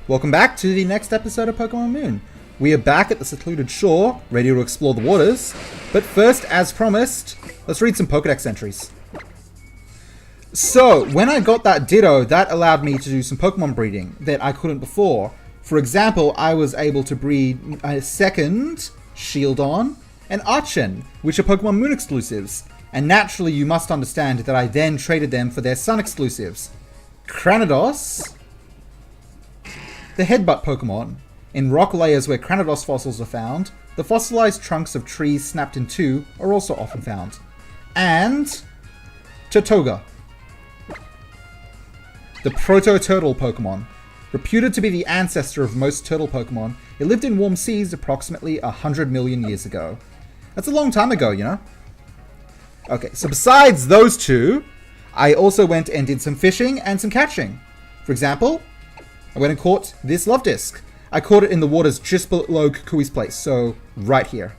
Welcome back to the next episode of Pokemon Moon. We are back at the secluded shore, ready to explore the waters. But first, as promised, let's read some Pokedex entries. So, when I got that Ditto, that allowed me to do some Pokemon breeding that I couldn't before. For example, I was able to breed a second Shieldon and Archen, which are Pokemon Moon exclusives. And naturally, you must understand that I then traded them for their Sun exclusives. Cranidos, the Headbutt Pokemon. In rock layers where Cranidos fossils are found, the fossilized trunks of trees snapped in two are also often found. And Turtoga, the Proto-Turtle Pokemon. Reputed to be the ancestor of most turtle Pokemon, it lived in warm seas approximately 100 million years ago. That's a long time ago, you know? Okay, so besides those two, I also went and did some fishing and some catching. For example, I went and caught this Love Disc. I caught it in the waters just below Kukui's place, so right here.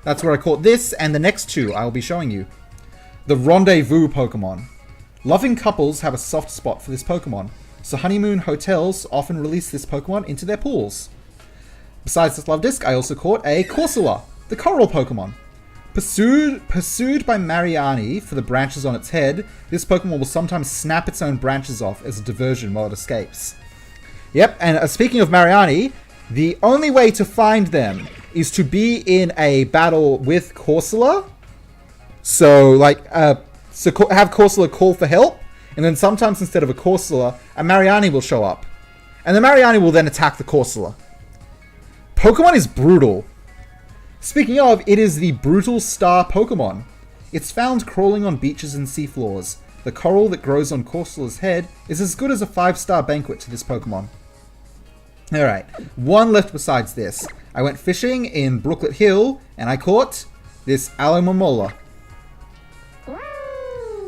That's where I caught this and the next two I will be showing you. The Rendezvous Pokemon. Loving couples have a soft spot for this Pokemon, so honeymoon hotels often release this Pokemon into their pools. Besides this Love Disc, I also caught a Corsola, the Coral Pokemon. Pursued by Mariani for the branches on its head, this Pokemon will sometimes snap its own branches off as a diversion while it escapes. Yep, and speaking of Mariani, the only way to find them is to be in a battle with Corsola. So, have Corsola call for help, and then sometimes instead of a Corsola, a Mariani will show up. And the Mariani will then attack the Corsola. Pokemon is brutal. Speaking of, it is the Brutal Star Pokemon. It's found crawling on beaches and seafloors. The coral that grows on Corsola's head is as good as a 5-star banquet to this Pokemon. Alright, one left besides this. I went fishing in Brooklet Hill, and I caught this Alomomola.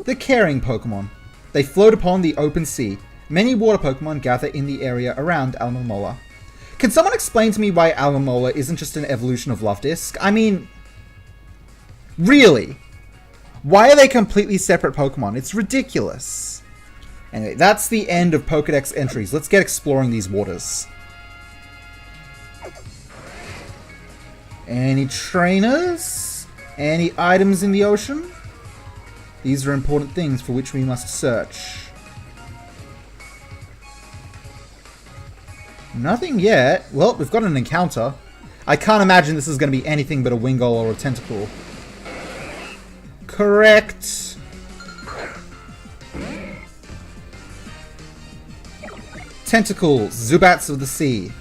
The Caring Pokemon. They float upon the open sea. Many water Pokemon gather in the area around Alomomola. Can someone explain to me why Alomomola isn't just an evolution of Love Disc? I mean, really? Why are they completely separate Pokemon? It's ridiculous. Anyway, that's the end of Pokedex entries. Let's get exploring these waters. Any trainers? Any items in the ocean? These are important things for which we must search. Nothing yet. Well, we've got an encounter. I can't imagine this is going to be anything but a Wingull or a Tentacool. Correct. Tentacles, Zubats of the sea.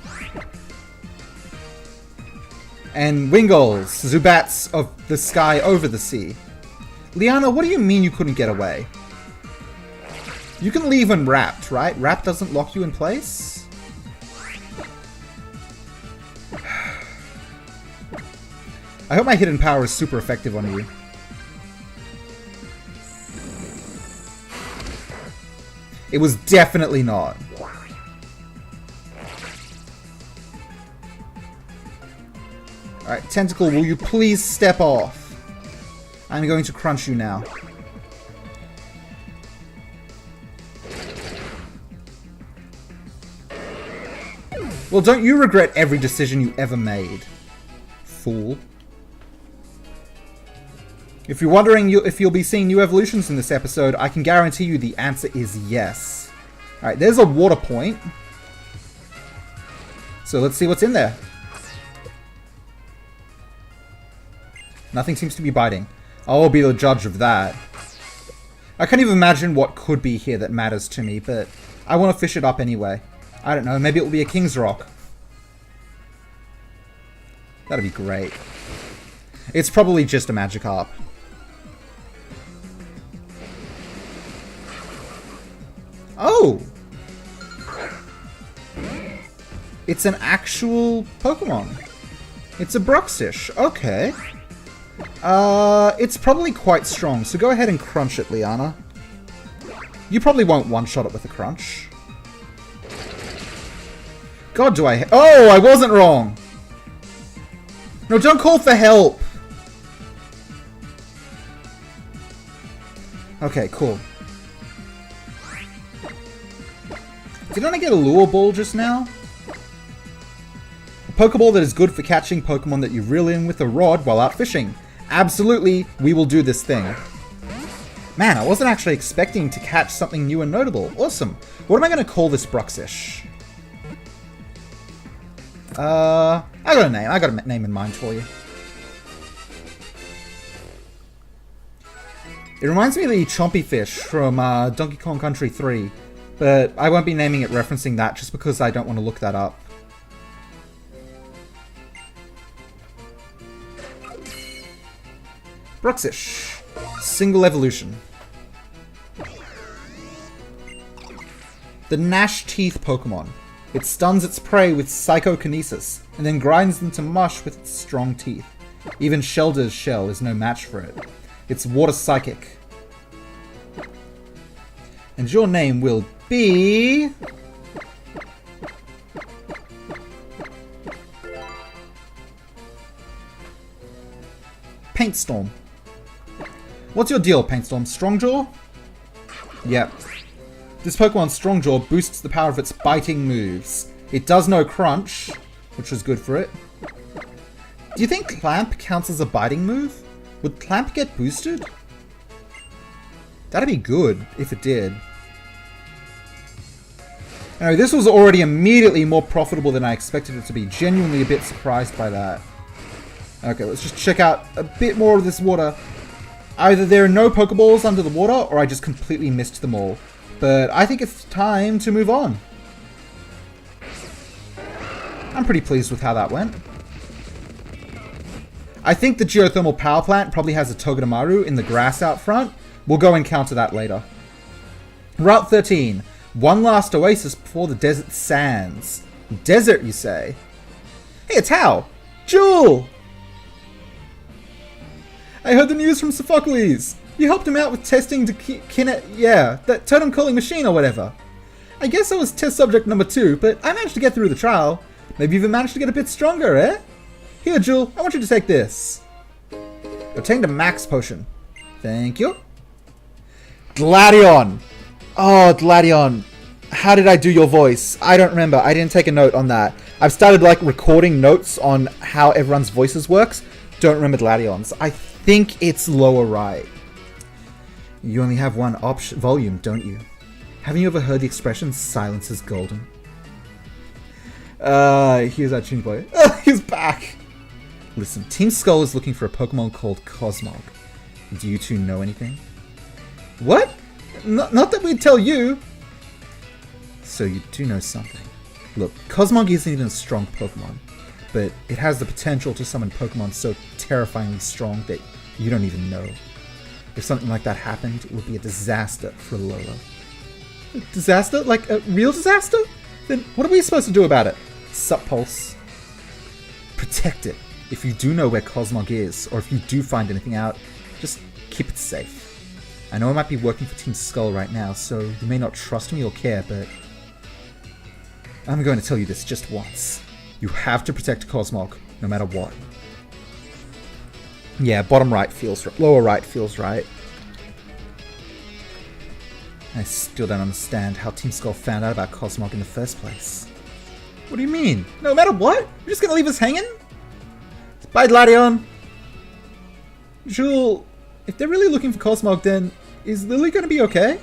And Wingulls, Zubats of the sky over the sea. Liana, what do you mean you couldn't get away? You can leave when wrapped, right? Wrap doesn't lock you in place? I hope my hidden power is super effective on you. It was definitely not. Alright, Tentacle, will you please step off? I'm going to crunch you now. Well, don't you regret every decision you ever made, fool. If you're wondering if you'll be seeing new evolutions in this episode, I can guarantee you the answer is yes. Alright, there's a water point. So let's see what's in there. Nothing seems to be biting. I'll be the judge of that. I can't even imagine what could be here that matters to me, but I want to fish it up anyway. I don't know, maybe it will be a King's Rock. That'd be great. It's probably just a Magikarp. Oh! It's an actual Pokemon. It's a Bruxish. Okay. It's probably quite strong, so go ahead and crunch it, Liana. You probably won't one-shot it with a crunch. God, do I... Oh, I wasn't wrong! No, don't call for help! Okay, cool. Didn't I get a Lure Ball just now? Pokeball that is good for catching Pokemon that you reel in with a rod while out fishing. Absolutely, we will do this thing. Man, I wasn't actually expecting to catch something new and notable. Awesome. What am I going to call this Bruxish? I got a name. I got a name in mind for you. It reminds me of the Chompy Fish from Donkey Kong Country 3, but I won't be naming it referencing that just because I don't want to look that up. Bruxish. Single evolution. The Gnash Teeth Pokemon. It stuns its prey with psychokinesis, and then grinds them to mush with its strong teeth. Even Shelder's shell is no match for it. It's water psychic. And your name will be... Paintstorm. What's your deal, Paintstorm? Strongjaw? Yep. This Pokemon Strongjaw boosts the power of its biting moves. It does no crunch, which was good for it. Do you think Clamp counts as a biting move? Would Clamp get boosted? That'd be good if it did. Anyway, this was already immediately more profitable than I expected it to be. Genuinely a bit surprised by that. Okay, let's just check out a bit more of this water. Either there are no Pokeballs under the water, or I just completely missed them all. But I think it's time to move on. I'm pretty pleased with how that went. I think the geothermal power plant probably has a Togedemaru in the grass out front. We'll go encounter that later. Route 13. One last oasis before the desert sands. Desert, you say? Hey, it's Hal! Jewel! I heard the news from Sophocles. You helped him out with testing that totem calling machine or whatever. I guess I was test subject number 2, but I managed to get through the trial. Maybe even managed to get a bit stronger, eh? Here, Jewel, I want you to take this. Obtained a max potion. Thank you. Gladion! Oh, Gladion. How did I do your voice? I don't remember. I didn't take a note on that. I've started, recording notes on how everyone's voices works. Don't remember Gladion's. I think it's lower right. You only have one volume, don't you? Haven't you ever heard the expression, silence is golden? Here's our tune boy. He's back! Listen, Team Skull is looking for a Pokemon called Cosmog. Do you two know anything? What? Not that we'd tell you! So you do know something. Look, Cosmog isn't even a strong Pokemon, but it has the potential to summon Pokemon so terrifyingly strong that you don't even know. If something like that happened, it would be a disaster for Alola. Disaster? Like a real disaster? Then what are we supposed to do about it? Sup, Pulse? Protect it. If you do know where Cosmog is, or if you do find anything out, just keep it safe. I know I might be working for Team Skull right now, so you may not trust me or care, but I'm going to tell you this just once. You have to protect Cosmog, no matter what. Yeah, bottom right feels right. Lower right feels right. I still don't understand how Team Skull found out about Cosmog in the first place. What do you mean? No matter what? You're just gonna leave us hanging? Bye, Gladion! Jewel, if they're really looking for Cosmog, then is Lily gonna be okay?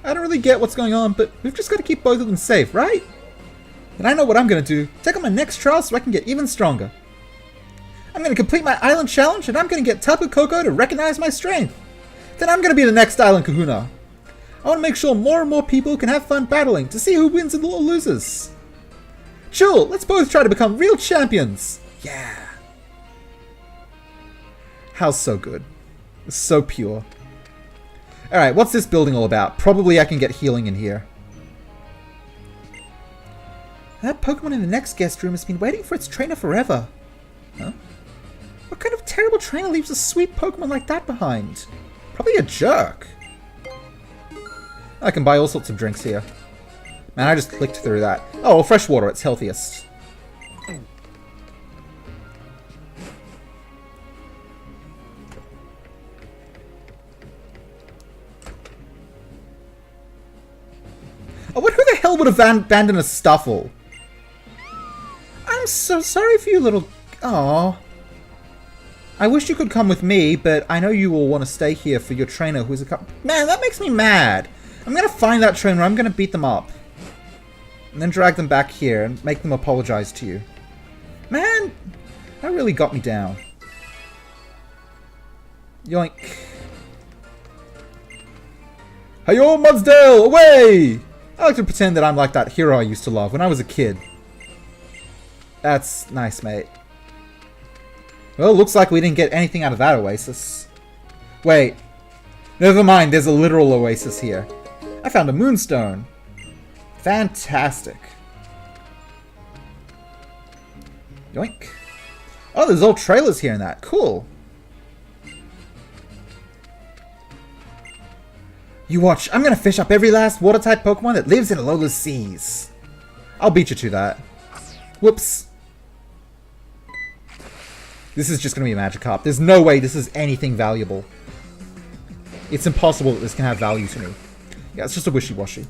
I don't really get what's going on, but we've just got to keep both of them safe, right? And I know what I'm gonna do. Take on my next trial so I can get even stronger. I'm going to complete my island challenge, and I'm going to get Tapu Koko to recognize my strength. Then I'm going to be the next island kahuna. I want to make sure more and more people can have fun battling to see who wins and who loses. Jewel, let's both try to become real champions. Yeah. How's so good? It's so pure. Alright, what's this building all about? Probably I can get healing in here. That Pokemon in the next guest room has been waiting for its trainer forever. Huh? What kind of terrible trainer leaves a sweet Pokemon like that behind? Probably a jerk. I can buy all sorts of drinks here. Man, I just clicked through that. Oh, well, fresh water, it's healthiest. Oh, but who the hell would have abandoned a Stuffle? I I'm so sorry for you, little... Aww. I wish you could come with me, but I know you will want to stay here for your trainer who is a... Man, that makes me mad. I'm going to find that trainer. I'm going to beat them up. And then drag them back here and make them apologize to you. Man, that really got me down. Yoink. Hey-yo, Mudsdale, away! I like to pretend that I'm like that hero I used to love when I was a kid. That's nice, mate. Well, looks like we didn't get anything out of that oasis. Wait. Never mind, there's a literal oasis here. I found a moonstone. Fantastic. Yoink. Oh, there's old trailers here and that. Cool. You watch. I'm gonna fish up every last water-type Pokemon that lives in Alola's seas. I'll beat you to that. Whoops. This is just gonna be a Magikarp. There's no way this is anything valuable. It's impossible that this can have value to me. Yeah, it's just a wishy-washy.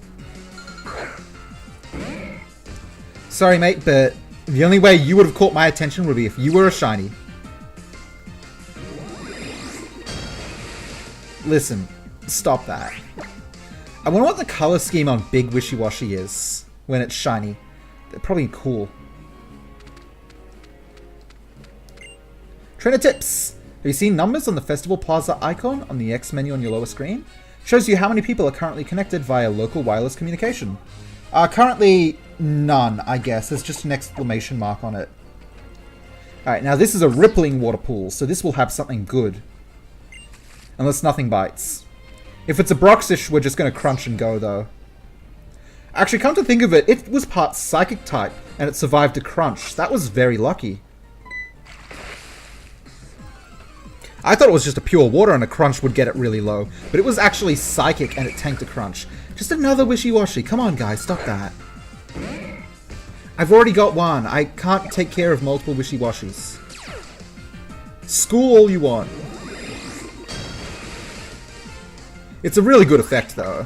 Sorry, mate, but the only way you would have caught my attention would be if you were a shiny. Listen, stop that. I wonder what the color scheme on Big Wishy-Washy is when it's shiny. They're probably cool. Trainer tips! Have you seen numbers on the Festival Plaza icon on the X menu on your lower screen? Shows you how many people are currently connected via local wireless communication. Currently, none, I guess. There's just an exclamation mark on it. Alright, now this is a rippling water pool, so this will have something good. Unless nothing bites. If it's a Broxish, we're just going to crunch and go, though. Actually, come to think of it, it was part Psychic type, and it survived a crunch. That was very lucky. I thought it was just a pure water and a crunch would get it really low. But it was actually Psychic and it tanked a crunch. Just another Wishy-Washy. Come on, guys, stop that. I've already got one. I can't take care of multiple Wishy-Washys. School all you want. It's a really good effect, though.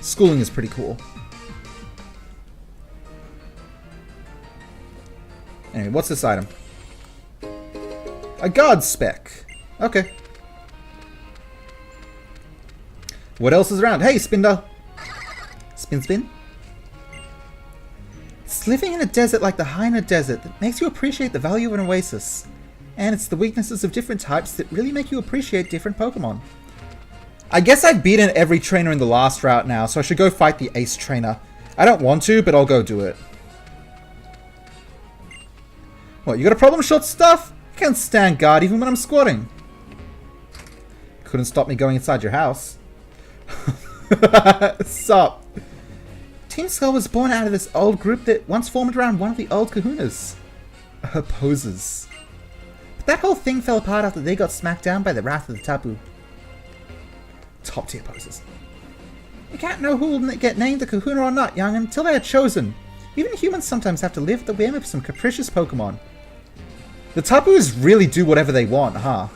Schooling is pretty cool. Anyway, what's this item? A guard spec. Okay. What else is around? Hey, Spinder! Spin? It's living in a desert like the Haina Desert that makes you appreciate the value of an oasis. And it's the weaknesses of different types that really make you appreciate different Pokemon. I guess I've beaten every trainer in the last route now, so I should go fight the Ace trainer. I don't want to, but I'll go do it. What, you got a problem, short stuff? I can't stand guard even when I'm squatting. Couldn't stop me going inside your house. Sup? Team Skull was born out of this old group that once formed around one of the old kahunas. Her poses. But that whole thing fell apart after they got smacked down by the wrath of the Tapu. Top tier poses. You can't know who will get named a kahuna or not, young, until they are chosen. Even humans sometimes have to live at the whim of some capricious Pokemon. The Tapus really do whatever they want, huh?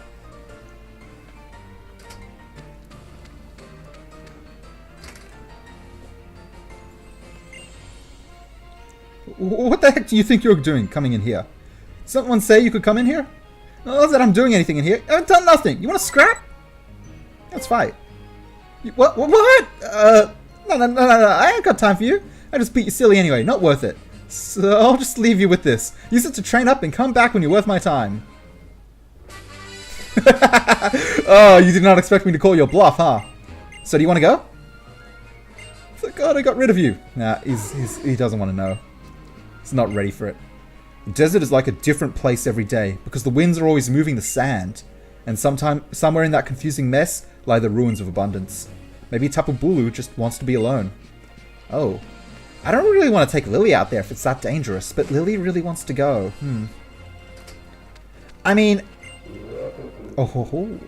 What the heck do you think you're doing coming in here? Did someone say you could come in here? Not that I'm doing anything in here. I've done nothing. You want to scrap? Let's fight. What? No, I ain't got time for you. I just beat you silly anyway. Not worth it. So I'll just leave you with this. Use it to train up and come back when you're worth my time. Oh, you did not expect me to call your bluff, huh? So do you want to go? Thank God I got rid of you. Nah, he doesn't want to know. He's not ready for it. The desert is like a different place every day because the winds are always moving the sand. And somewhere in that confusing mess lie the ruins of abundance. Maybe Tapu Bulu just wants to be alone. Oh. I don't really want to take Lily out there if it's that dangerous, but Lily really wants to go. I mean... Oh.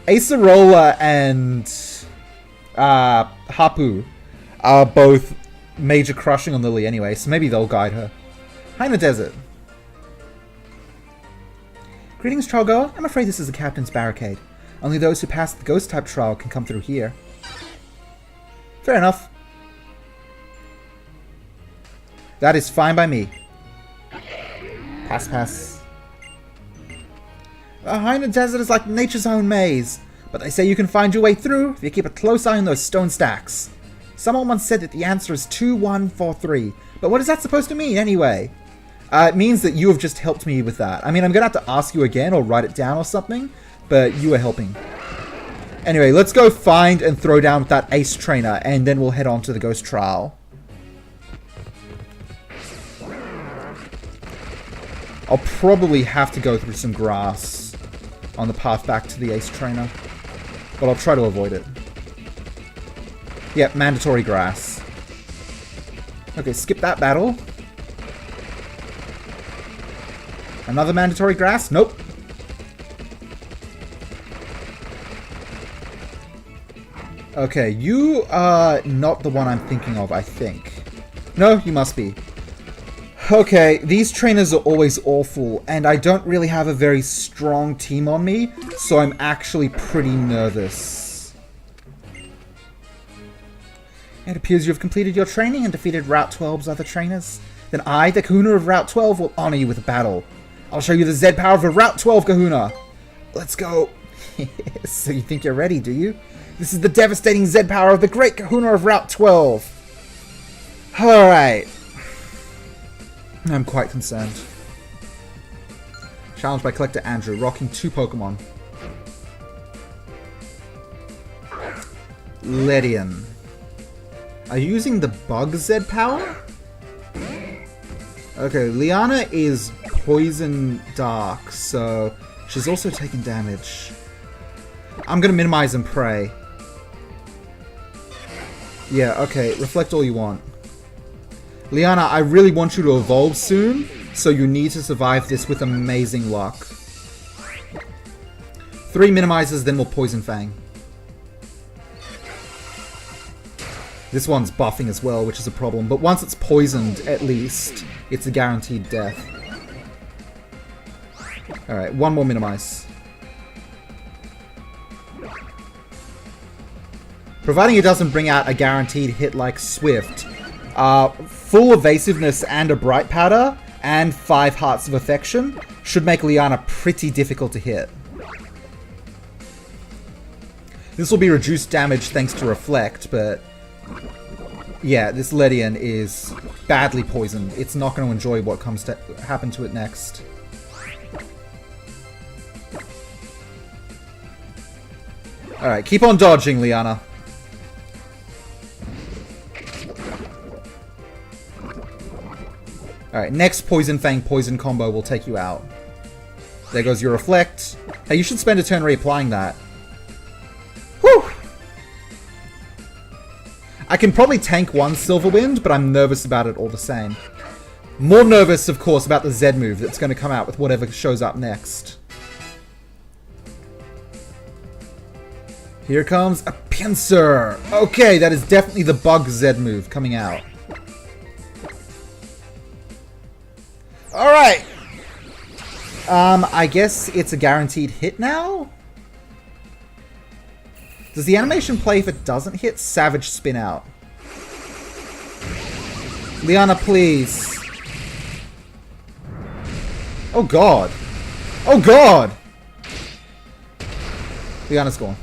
Acerola and Hapu are both major crushing on Lily anyway, so maybe they'll guide her. Haina Desert. Greetings, Trialgoer. I'm afraid this is the Captain's Barricade. Only those who pass the Ghost-type trial can come through here. Fair enough. That is fine by me. Pass, pass. Behind the desert is like nature's own maze, but they say you can find your way through if you keep a close eye on those stone stacks. Someone once said that the answer is 2143, but what is that supposed to mean anyway? It means that you have just helped me with that. I mean, I'm gonna have to ask you again or write it down or something, but you are helping. Anyway, let's go find and throw down that ace trainer, and then we'll head on to the ghost trial. I'll probably have to go through some grass on the path back to the ace trainer, but I'll try to avoid it. Yep, mandatory grass. Okay, skip that battle. Another mandatory grass? Nope. Okay, you are not the one I'm thinking of, I think. No, you must be. Okay, these trainers are always awful, and I don't really have a very strong team on me, so I'm actually pretty nervous. It appears you have completed your training and defeated Route 12's other trainers. Then I, the Kahuna of Route 12, will honor you with a battle. I'll show you the Z power of a Route 12 Kahuna. Let's go. So you think you're ready, do you? This is the devastating Z power of the great Kahuna of Route 12. Alright. I'm quite concerned. Challenged by Collector Andrew, rocking 2 Pokemon. Ledian. Are you using the Bug Z power? Okay, Liana is Poison Dark, so she's also taking damage. I'm gonna minimize and pray. Yeah, okay, reflect all you want. Liana, I really want you to evolve soon, so you need to survive this with amazing luck. 3 minimizes, then we'll Poison Fang. This one's buffing as well, which is a problem, but once it's poisoned, at least, it's a guaranteed death. Alright, 1 more minimize. Providing it doesn't bring out a guaranteed hit like Swift, full evasiveness and a bright powder, and 5 hearts of affection should make Liana pretty difficult to hit. This will be reduced damage thanks to reflect, but yeah, this Ledian is badly poisoned. It's not going to enjoy what comes to happen to it next. Alright, keep on dodging, Liana. Alright, next Poison Fang Poison combo will take you out. There goes your Reflect. Hey, you should spend a turn reapplying that. Whew! I can probably tank 1 Silver Wind, but I'm nervous about it all the same. More nervous, of course, about the Z move that's going to come out with whatever shows up next. Here comes a Pinsir. Okay, that is definitely the Bug Z move coming out. Alright. I guess it's a guaranteed hit now? Does the animation play if it doesn't hit? Savage Spin Out. Liana, please. Oh god. Oh god! Liana's gone.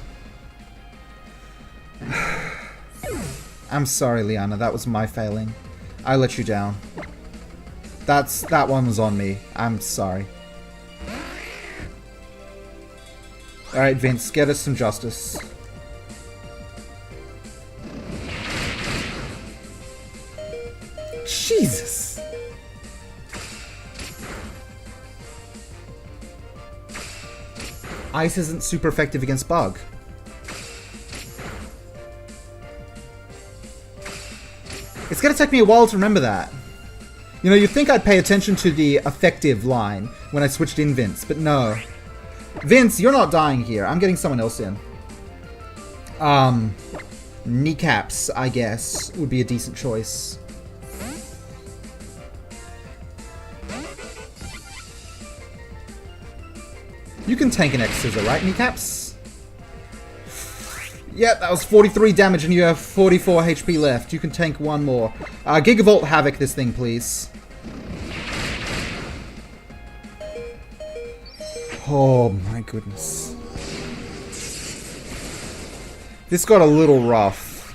I'm sorry, Liana. That was my failing. I let you down. That one was on me. I'm sorry. Alright, Vince, get us some justice. Jesus! Ice isn't super effective against Bug. It's gonna take me a while to remember that. You know, you'd think I'd pay attention to the effective line when I switched in Vince, but no. Vince, you're not dying here. I'm getting someone else in. Kneecaps, I guess, would be a decent choice. You can tank an X-Scissor, right, Kneecaps? Yep, that was 43 damage and you have 44 HP left. You can tank 1 more. Gigavolt Havoc this thing, please. Oh my goodness. This got a little rough.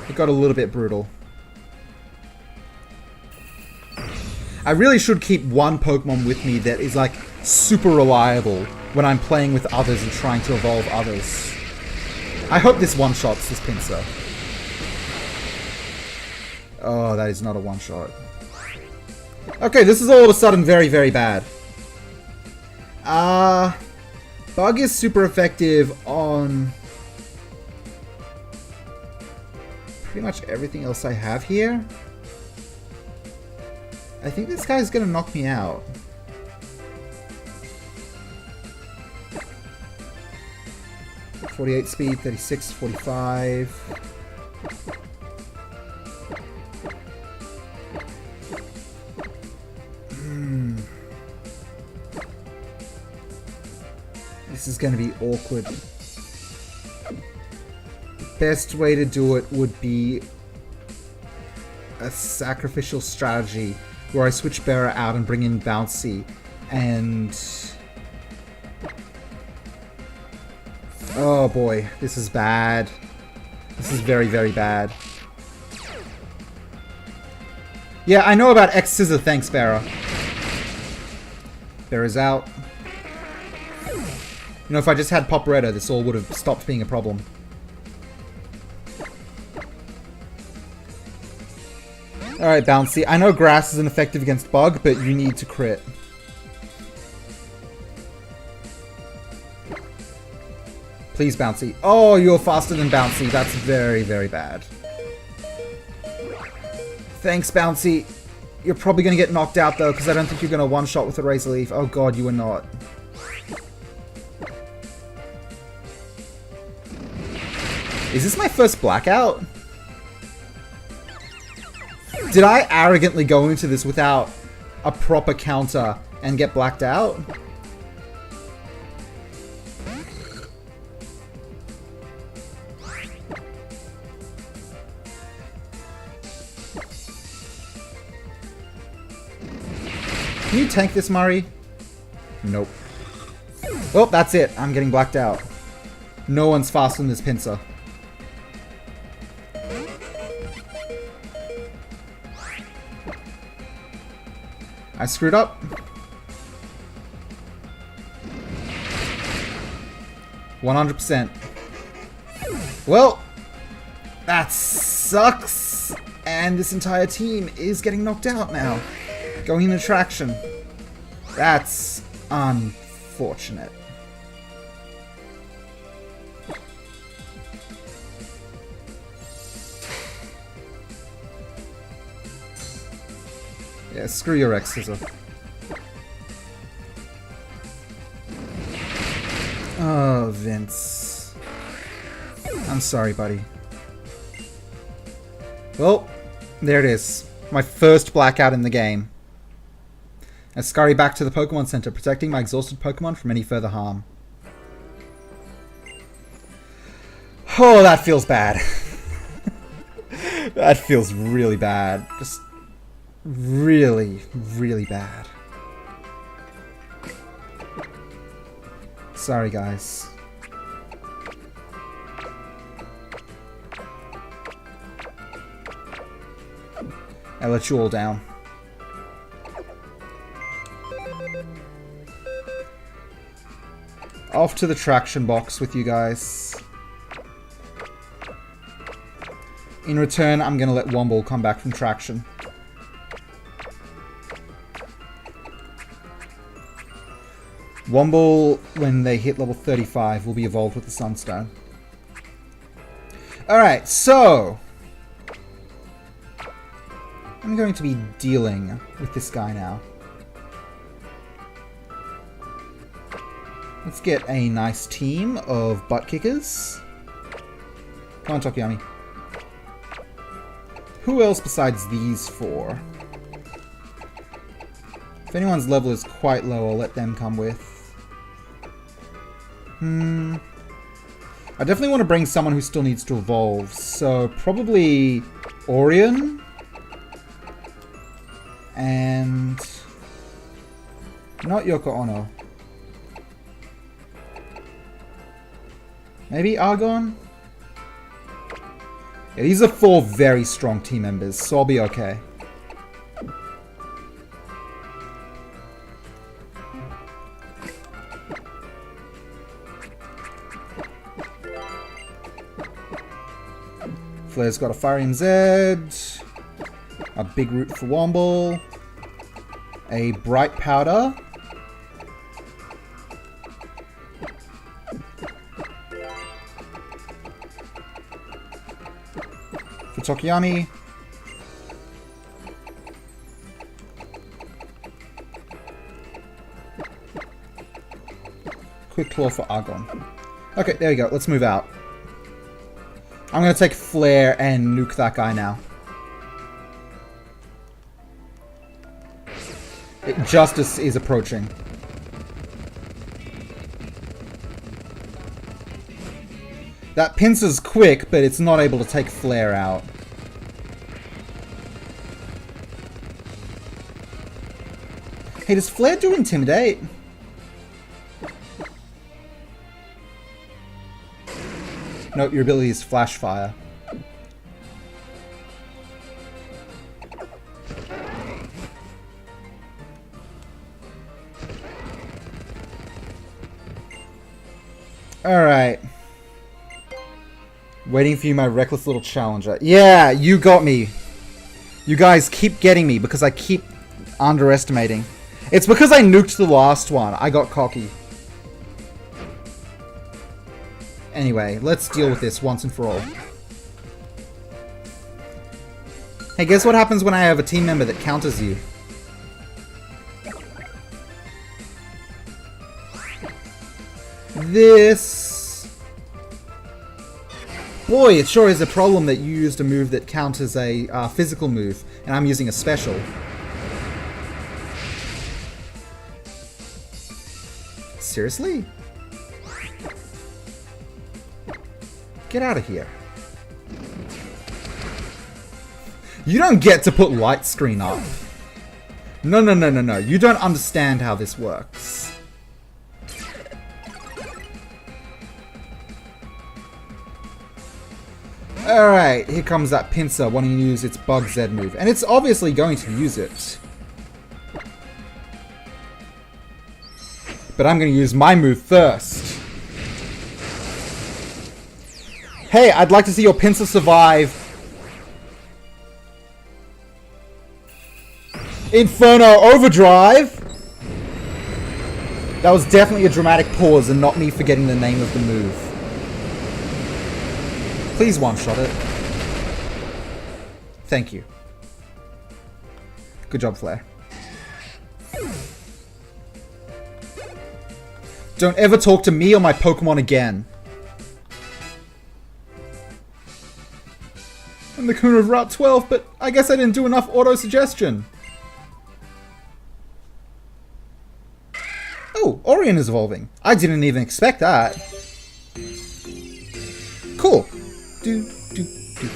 It got a little bit brutal. I really should keep one Pokemon with me that is like super reliable when I'm playing with others and trying to evolve others. I hope this one-shots this Pinsir. Oh, that is not a one-shot. Okay, this is all of a sudden very, very bad. Bug is super effective on pretty much everything else I have here. I think this guy's gonna knock me out. .48 speed, 36, 45. This is gonna be awkward. Best way to do it would be a sacrificial strategy where I switch Bearer out and bring in Bouncy, and oh boy, this is bad. This is very, very bad. Yeah, I know about X Scissor, thanks, Bearer. Bearer's out. You know, if I just had Pop Redder, this all would have stopped being a problem. Alright, Bouncy. I know Grass isn't effective against Bug, but you need to crit. Please, Bouncy. Oh, you're faster than Bouncy. That's very, very bad. Thanks, Bouncy. You're probably going to get knocked out, though, because I don't think you're going to one-shot with a Razor Leaf. Oh god, you are not. Is this my first blackout? Did I arrogantly go into this without a proper counter and get blacked out? Can you tank this, Murray? Nope. Well, that's it. I'm getting blacked out. No one's faster than this Pinsir. I screwed up. %. Well, that sucks. And this entire team is getting knocked out now. Going into traction. That's unfortunate. Yeah, screw your X Scissor. Oh, Vince. I'm sorry, buddy. Well, there it is. My first blackout in the game. I scurry back to the Pokemon Center, protecting my exhausted Pokemon from any further harm. Oh, that feels bad. That feels really bad. Just really, really bad. Sorry, guys. I let you all down. Off to the traction box with you guys. In return, I'm gonna let Womble come back from traction. Womble, when they hit level 35, will be evolved with the Sunstone. Alright, so I'm going to be dealing with this guy now. Let's get a nice team of butt kickers. Come on, Tokiyami. Who else besides these four? If anyone's level is quite low, I'll let them come with. I definitely want to bring someone who still needs to evolve, so probably Orion. And not Yoko Ono. Maybe Argon? Yeah, these are 4 very strong team members, so I'll be okay. Flair's got a Fire Z, a Big Root for Womble, a Bright Powder, for Tokiyami, Quick Claw for Argon. Okay, there we go. Let's move out. I'm going to take Flare and nuke that guy now. Justice is approaching. That pincer's quick, but it's not able to take Flare out. Hey, does Flare do Intimidate? Nope, your ability is Flash Fire. Alright. Waiting for you, my reckless little challenger. Yeah, you got me. You guys keep getting me because I keep underestimating. It's because I nuked the last one. I got cocky. Anyway, let's deal with this once and for all. Hey, guess what happens when I have a team member that counters you? This... Boy, it sure is a problem that you used a move that counters a physical move, and I'm using a special. Seriously? Get out of here. You don't get to put light screen up. No, no, no, no, no. You don't understand how this works. Alright, here comes that pincer wanting to use its Bug Z move. And it's obviously going to use it. But I'm going to use my move first. Hey, I'd like to see your pincer survive. Inferno Overdrive! That was definitely a dramatic pause and not me forgetting the name of the move. Please one-shot it. Thank you. Good job, Flare. Don't ever talk to me or my Pokemon again. I'm the Kuna of Route 12, but I guess I didn't do enough auto-suggestion. Oh, Orion is evolving. I didn't even expect that. Cool. Do do do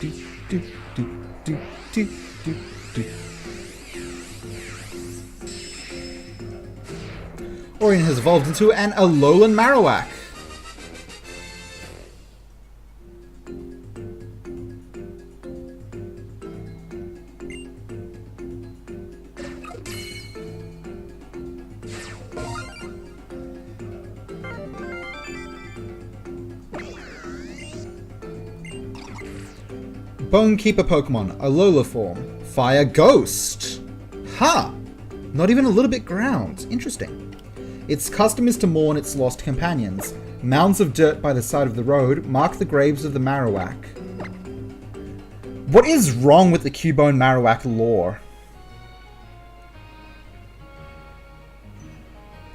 do do do do do do do. Orion has evolved into an Alolan Marowak. Bonekeeper Pokemon, Alola form, Fire Ghost. Ha! Not even a little bit ground. Interesting. Its custom is to mourn its lost companions. Mounds of dirt by the side of the road mark the graves of the Marowak. What is wrong with the Cubone Marowak lore?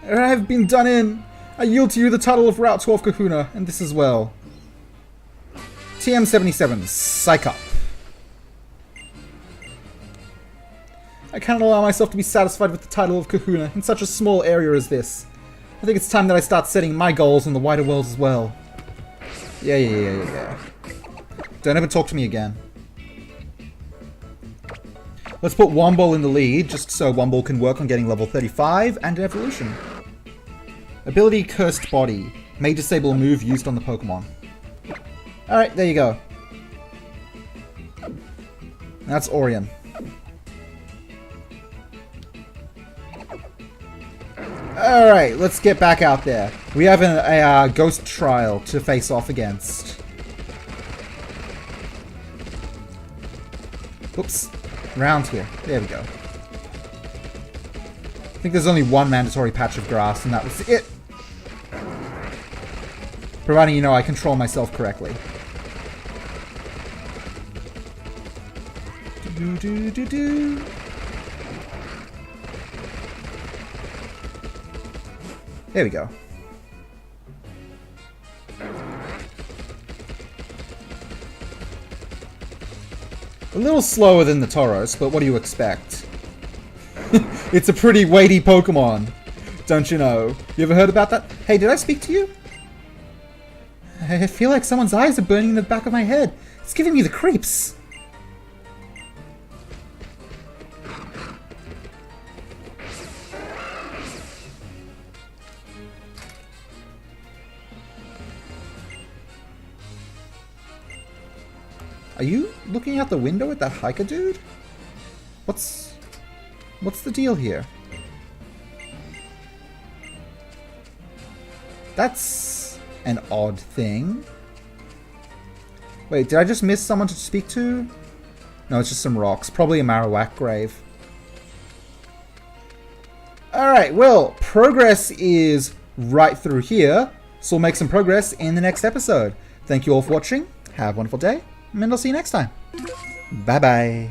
I have been done in. I yield to you the title of Route 12 Kahuna, and this as well. TM77, Psych Up. I cannot allow myself to be satisfied with the title of Kahuna in such a small area as this. I think it's time that I start setting my goals in the wider world as well. Yeah. Don't ever talk to me again. Let's put Womble in the lead, just so Womble can work on getting level 35 and evolution. Ability Cursed Body. May disable a move used on the Pokemon. Alright, there you go. That's Orion. Alright, let's get back out there. We have a ghost trial to face off against. Oops. Round here. There we go. I think there's only one mandatory patch of grass, and that was it. Providing, you know, I control myself correctly. Do-do-do-do. There we go. A little slower than the Tauros, but what do you expect? It's a pretty weighty Pokemon, don't you know? You ever heard about that? Hey, did I speak to you? I feel like someone's eyes are burning in the back of my head. It's giving me the creeps. Are you looking out the window at that hiker dude? What's the deal here? That's an odd thing. Wait, did I just miss someone to speak to? No, it's just some rocks. Probably a Marowak grave. Alright, well, progress is right through here. So we'll make some progress in the next episode. Thank you all for watching. Have a wonderful day. And I'll see you next time. Bye-bye.